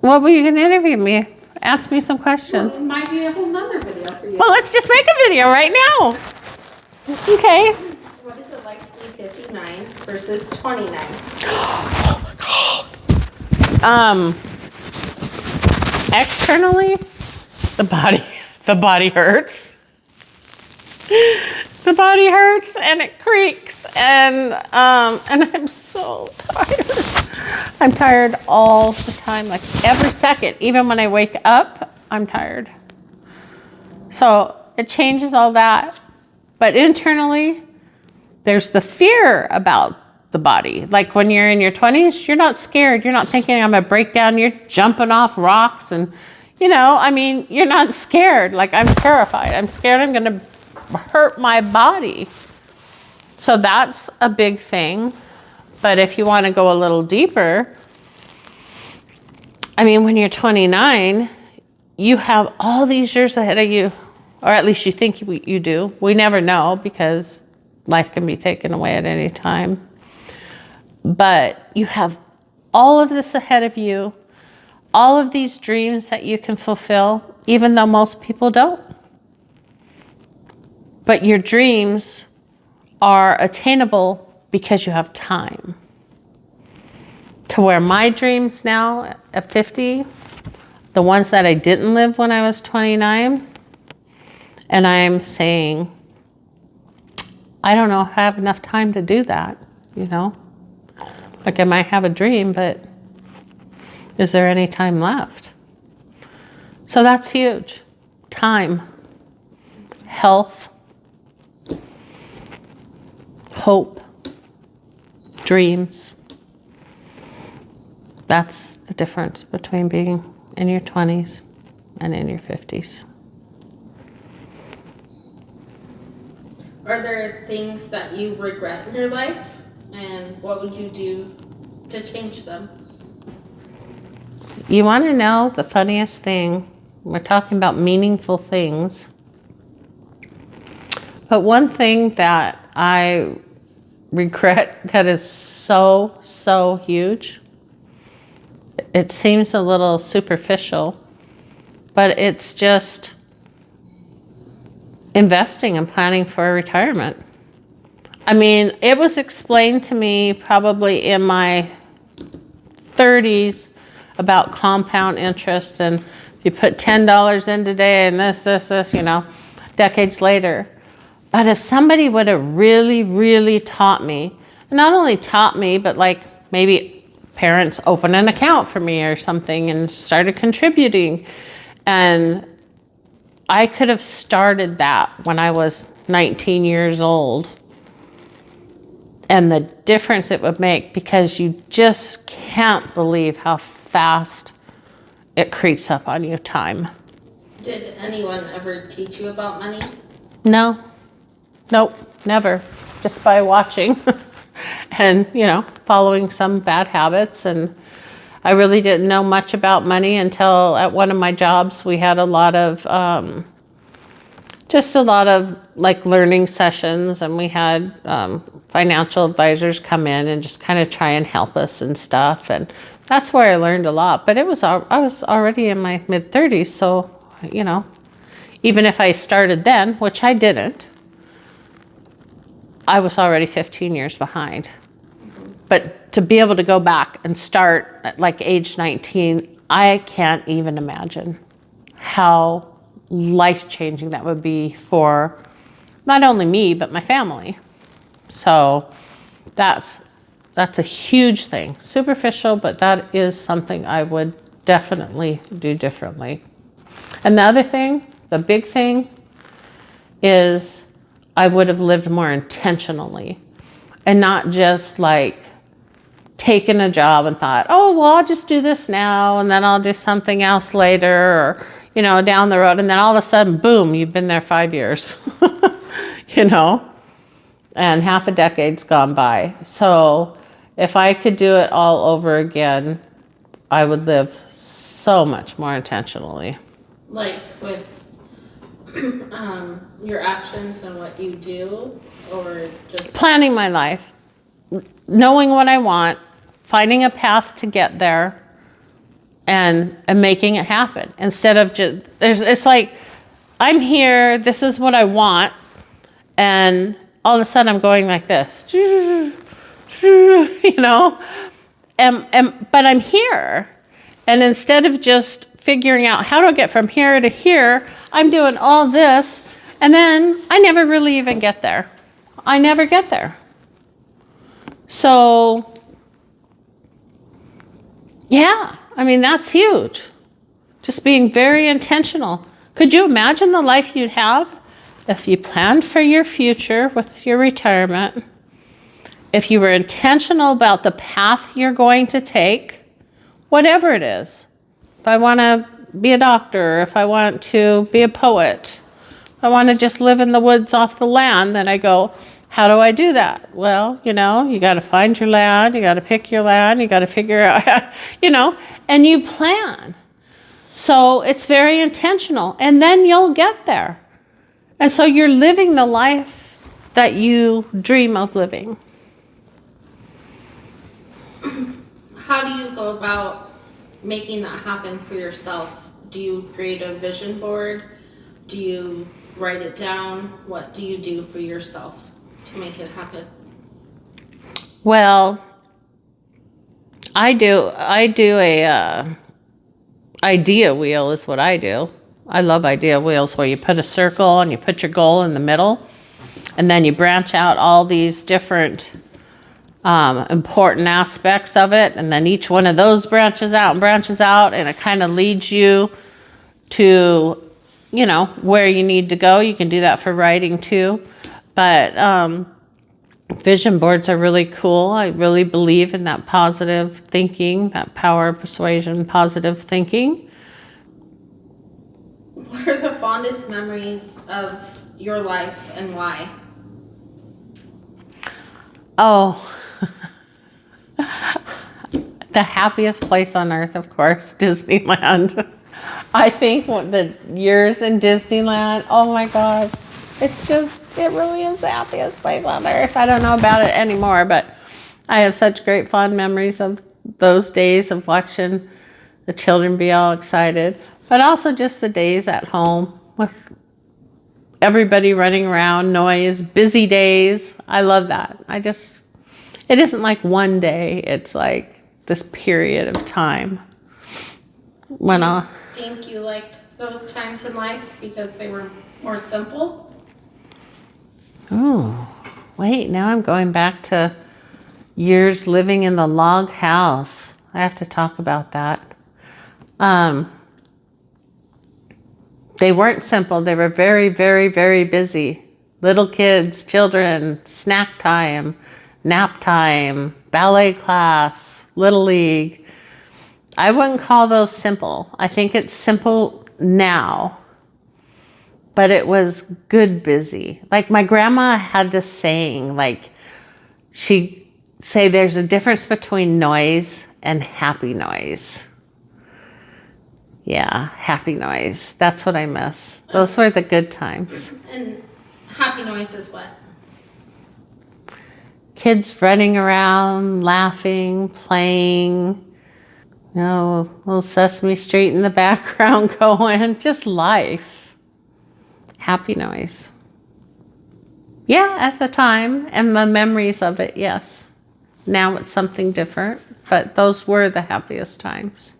Well, you can interview me. Ask me some questions. Well, it might be a whole nother video for you. Well, let's just make a video right now. Okay. What is it like to be 59 versus 29? Externally, the body hurts. The body hurts and it creaks and I'm so tired. I'm tired all the time, like every second. Even when I wake up, I'm tired. So it changes all that. But internally, there's the fear about the body. Like when you're in your 20s, you're not scared. You're not thinking I'm gonna break down. You're jumping off rocks and, you're not scared. Like I'm terrified. I'm scared I'm gonna hurt my body. So that's a big thing. But if you want to go a little deeper, when you're 29, you have all these years ahead of you, or at least you think you do. We never know because life can be taken away at any time. But you have all of this ahead of you, all of these dreams that you can fulfill, even though most people don't. But your dreams are attainable because you have time. To where my dreams now at 50, the ones that I didn't live when I was 29, and I'm saying, I don't know if I have enough time to do that, Like I might have a dream, but is there any time left? So that's huge. Time, health, hope, dreams. That's the difference between being in your 20s and in your 50s. Are there things that you regret in your life? And what would you do to change them? You want to know the funniest thing? We're talking about meaningful things. But one thing that I regret that is so, so huge, it seems a little superficial, but it's just investing and planning for a retirement. It was explained to me probably in my 30s about compound interest, and you put $10 in today and this, decades later. But if somebody would have really, really taught me, not only taught me, but like maybe parents opened an account for me or something and started contributing. And I could have started that when I was 19 years old. And the difference it would make, because you just can't believe how fast it creeps up on you, time. Did anyone ever teach you about money? No. Nope, never. Just by watching and, following some bad habits. And I really didn't know much about money until at one of my jobs, we had a lot of like learning sessions, and we had financial advisors come in and just kind of try and help us and stuff. And that's where I learned a lot. But I was already in my mid-30s, so, even if I started then, which I didn't, I was already 15 years behind. But to be able to go back and start at like age 19, I can't even imagine how life-changing that would be for not only me, but my family. So that's a huge thing. Superficial, but that is something I would definitely do differently. And the other thing, the big thing, is I would have lived more intentionally and not just like taken a job and thought, oh, well, I'll just do this now and then I'll do something else later, or, down the road. And then all of a sudden, boom, you've been there 5 years, and half a decade's gone by. So if I could do it all over again, I would live so much more intentionally. Like with your actions and what you do, or just planning my life, knowing what I want, finding a path to get there, and making it happen instead of just, it's like, I'm here, this is what I want, and all of a sudden I'm going like this, you know, but I'm here. And instead of just figuring out how to get from here to here, I'm doing all this, and then I never really even get there. I never get there. So, yeah, I mean, that's huge. Just being very intentional. Could you imagine the life you'd have if you planned for your future with your retirement? If you were intentional about the path you're going to take, whatever it is. If I want to be a doctor, if I want to be a poet, if I want to just live in the woods off the land, then I go, how do I do that? Well, you know, you got to find your land, you got to pick your land, you got to figure out, you know, and you plan. So it's very intentional, and then you'll get there. And so you're living the life that you dream of living. How do you go about making that happen for yourself? Do you create a vision board? Do you write it down? What do you do for yourself to make it happen? Well, I do a idea wheel is what I do. I love idea wheels where you put a circle and you put your goal in the middle, and then you branch out all these different important aspects of it, and then each one of those branches out, and it kind of leads you to, you know, where you need to go. You can do that for writing too, but vision boards are really cool. I really believe in that positive thinking, that power of persuasion, positive thinking. What are the fondest memories of your life and why? Oh, the happiest place on earth, of course, Disneyland. I think the years in Disneyland, oh my gosh, it really is the happiest place on earth. I don't know about it anymore, but I have such great fond memories of those days of watching the children be all excited, but also just the days at home with everybody running around, noise, busy days. I love that. It isn't like one day, it's like this period of time. Do you think you liked those times in life because they were more simple? Oh, wait, now I'm going back to years living in the log house. I have to talk about that. They weren't simple. They were very, very, very busy. Little kids, children, snack time, nap time, ballet class, little league. I wouldn't call those simple. I think it's simple now, but it was good busy. Like my grandma had this saying, like she'd say there's a difference between noise and happy noise. Yeah, happy noise. That's what I miss. Those were the good times. And happy noise is what? Kids running around, laughing, playing. You know, little Sesame Street in the background going. Just life. Happy noise. Yeah, at the time, and the memories of it, yes. Now it's something different, but those were the happiest times.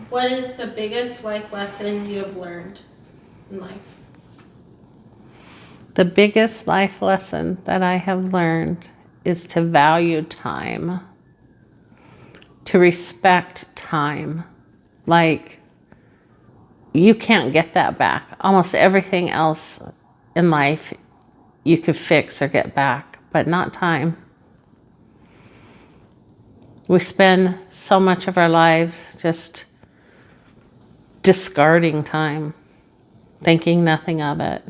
What is the biggest life lesson you have learned in life? The biggest life lesson that I have learned is to value time, to respect time. Like, you can't get that back. Almost everything else in life you could fix or get back, but not time. We spend so much of our lives just discarding time, thinking nothing of it,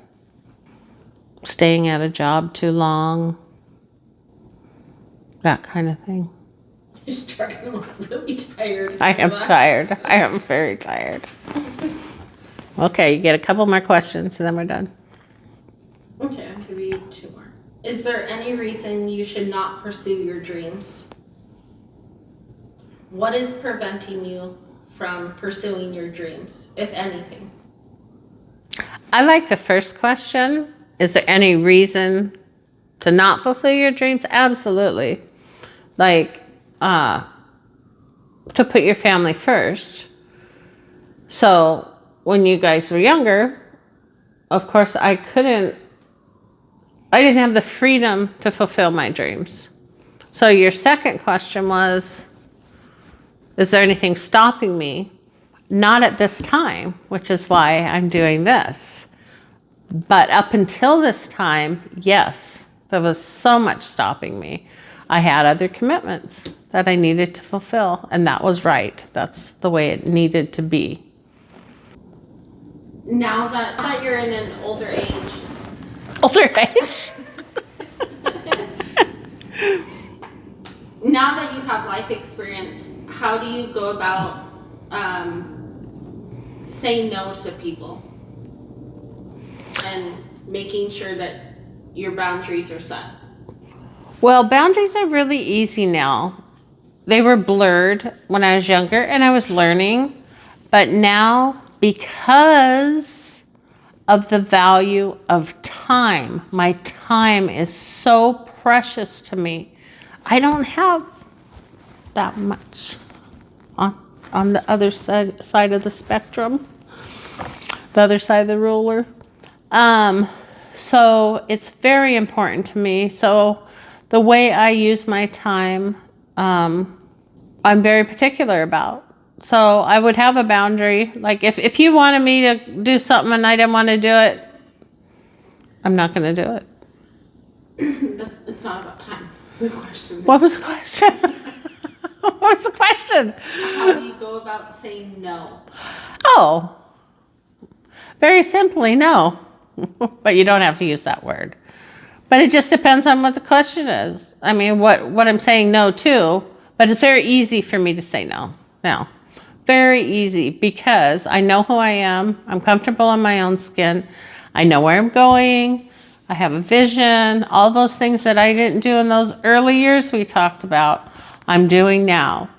staying at a job too long, that kind of thing. You're starting to look really tired. I am tired. I am very tired. Okay, you get a couple more questions and then we're done. Okay, I'll give you 2 more. Is there any reason you should not pursue your dreams? What is preventing you from pursuing your dreams, if anything? I like the first question. Is there any reason to not fulfill your dreams? Absolutely. Like, to put your family first. So when you guys were younger, of course, I didn't have the freedom to fulfill my dreams. So your second question was, is there anything stopping me? Not at this time, which is why I'm doing this. But up until this time, yes, there was so much stopping me. I had other commitments that I needed to fulfill, and that was right. That's the way it needed to be. Now that you're in an older age, Older age? now that you have life experience, how do you go about saying no to people and making sure that your boundaries are set? Well, boundaries are really easy now. They were blurred when I was younger and I was learning, but now because of the value of time, my time is so precious to me. I don't have that much on the other side of the spectrum, the other side of the ruler. So it's very important to me. So the way I use my time, I'm very particular about. So I would have a boundary. Like if you wanted me to do something and I didn't want to do it, I'm not going to do it. It's not about time. The question. What was the question? What was the question? How do you go about saying no? Oh, very simply, no. But you don't have to use that word. But it just depends on what the question is. I mean, what I'm saying no to, but it's very easy for me to say no. No. Very easy because I know who I am. I'm comfortable in my own skin. I know where I'm going. I have a vision. All those things that I didn't do in those early years we talked about, I'm doing now.